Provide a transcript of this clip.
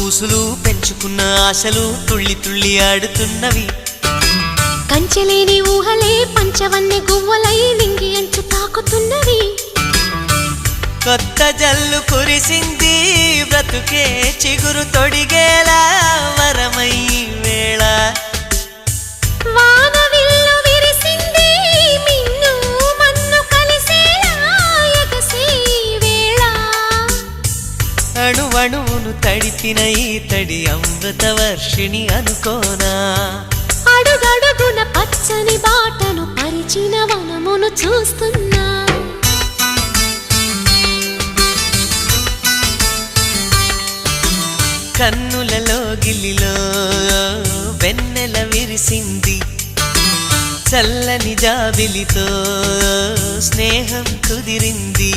ఊసులు పెంచుకున్న ఆశలు తుళ్ళి తుళ్ళి ఆడుతున్నవి. కంచెలేని ఊహలే పంచవన్నె గువ్వలై నింగి అంచు తాకుతున్నవి. కొత్త జల్లు కురిసింది బ్రతుకే చిగురు తొడిగేలా వరమై వేళ. వానవిల్లు విరిసింది మిన్ను మన్ను కలిసేలా ఎగసే వేళ. అణువణువును తడిపిన ఈ తడి అమృత వర్షిణి అనుకోనా. అడుగడుగున పచ్చని బాటను పరిచిన వనమును చూస్తున్నా. కన్నులలో గిల్లిలో వెన్నెల విరిసింది. చల్లని జాబిలితో స్నేహం కుదిరింది.